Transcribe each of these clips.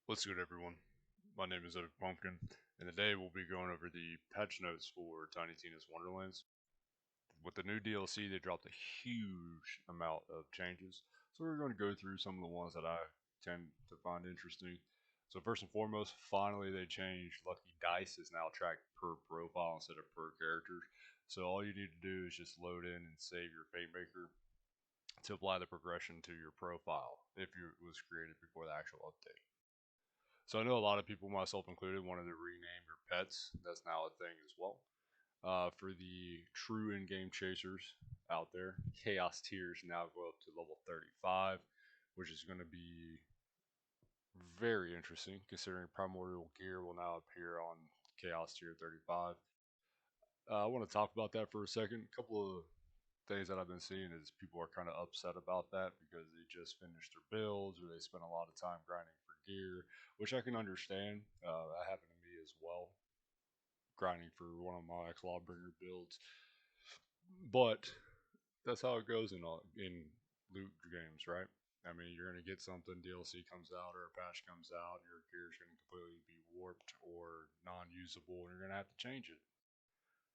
What's good, everyone? My name is Epic Pumpkin, and today we'll be going over the patch notes for Tiny Tina's Wonderlands. With the new DLC, they dropped a huge amount of changes, so we're going to go through some of the ones that I tend to find interesting. So first and foremost, finally they changed Lucky Dice is now tracked per profile instead of per character. So all you need to do is just load in and save your Fate Maker to apply the progression to your profile if it was created before the actual update. So I know a lot of people, myself included, wanted to rename your pets. That's now a thing as well. For the true in-game chasers out there, Chaos tiers now go up to level 35, which is going to be very interesting considering Primordial Gear will now appear on Chaos tier 35. I want to talk about that for a second. A couple of things that I've been seeing is people are kind of upset about that because they just finished their builds or they spent a lot of time grinding for gear, which I can understand. That happened to me as well, grinding for one of my Clawbringer builds. But that's how it goes in loot games, right? I mean, you're gonna get something, DLC comes out or a patch comes out, your gear's gonna completely be warped or non-usable, and you're gonna have to change it.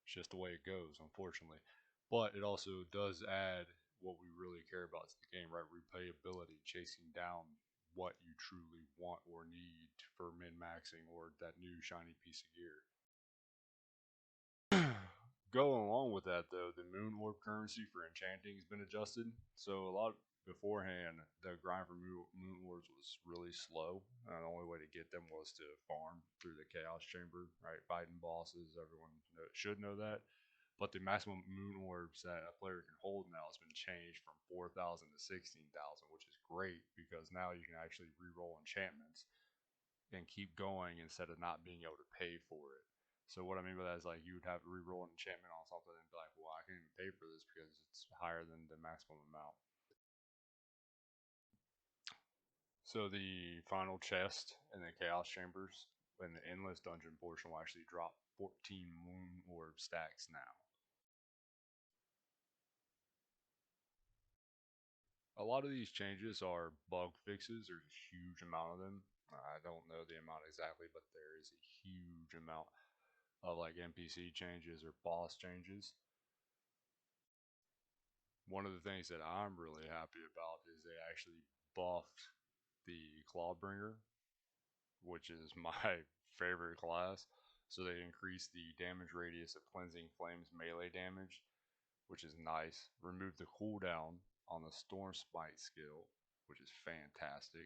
It's just the way it goes, unfortunately. But it also does add what we really care about to the game, right? Replayability, chasing down what you truly want or need for min-maxing or that new shiny piece of gear. Going along with that, though, the Moon Orb currency for enchanting has been adjusted. So a lot beforehand, the grind for Moon Orbs was really slow. The only way to get them was to farm through the Chaos Chamber, right? Fighting bosses, everyone should know that. But the maximum Moon Orbs that a player can hold now has been changed from 4,000 to 16,000, which is great because now you can actually reroll enchantments and keep going instead of not being able to pay for it. So what I mean by that is like you would have to re-roll an enchantment on something and be like, well, I can't even pay for this because it's higher than the maximum amount. So the final chest in the Chaos Chambers in the Endless Dungeon portion will actually drop 14 Moon Orb stacks now. A lot of these changes are bug fixes. There's a huge amount of them. I don't know the amount exactly, but there is a huge amount of like NPC changes or boss changes. One of the things that I'm really happy about is they actually buffed the Clawbringer, which is my favorite class. So they increased the damage radius of Cleansing Flames melee damage, which is nice. Removed the cooldown on the Storm Smite skill, which is fantastic.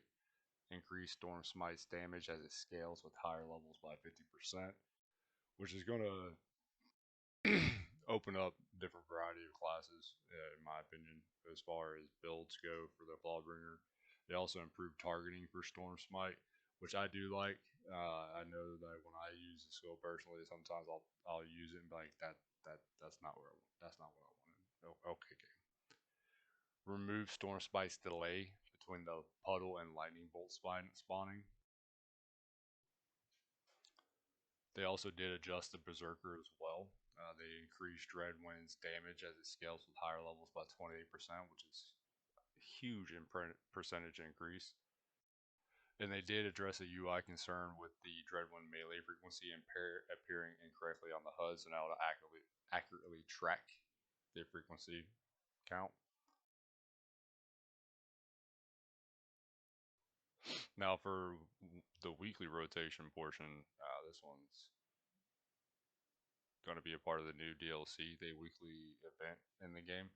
Increased Storm Smite's damage as it scales with higher levels by 50%, which is going to open up different variety of classes, in my opinion, as far as builds go for the Clawbringer. They also improved targeting for Storm Smite, which I do like. I know that when I use the skill personally, sometimes I'll use it and be like that's not where that's not what I wanted. Oh, okay, game. Remove Storm Smite's delay between the puddle and lightning bolt spawning. They also did adjust the Berserker as well. They increased Dreadwind's damage as it scales with higher levels by 28%, which is a huge percentage increase. And they did address a UI concern with the Dreadwind melee frequency appearing incorrectly on the HUD, so now to accurately track the frequency count. Now for the weekly rotation portion, this one's going to be a part of the new DLC. The weekly event in the game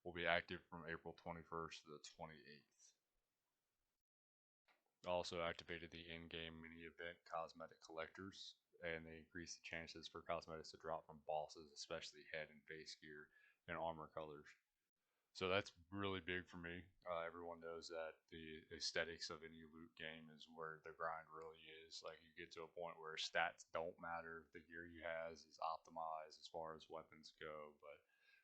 will be active from April 21st to the 28th. Also activated the in-game mini event cosmetic collectors, and they increased the chances for cosmetics to drop from bosses, especially head and face gear and armor colors. So that's really big for me. Everyone knows that the aesthetics of any loot game is where the grind really is. Like you get to a point where stats don't matter. The gear you has is optimized as far as weapons go, but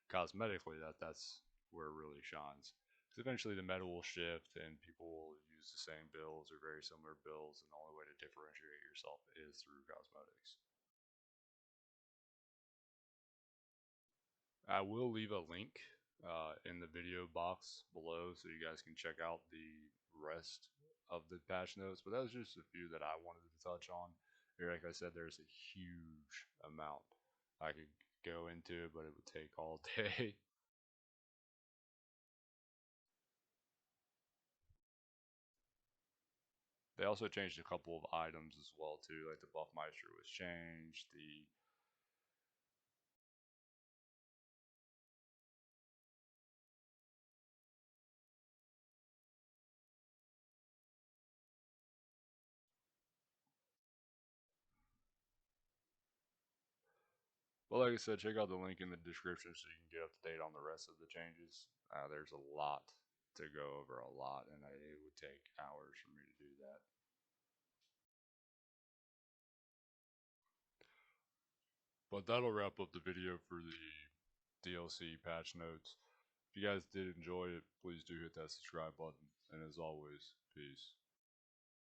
cosmetically that's where it really shines. Because eventually the meta will shift and people will use the same builds or very similar builds, and the only way to differentiate yourself is through cosmetics. I will leave a link in the video box below so you guys can check out the rest of the patch notes, but that was just a few that I wanted to touch on. Like I said, there's a huge amount I could go into, but it would take all day. They also changed a couple of items as well too, like the Buffmeister was changed, the But like I said, check out the link in the description so you can get up to date on the rest of the changes. There's a lot to go over, a lot, and it would take hours for me to do that. But that'll wrap up the video for the DLC patch notes. If you guys did enjoy it, please do hit that subscribe button. And as always, peace.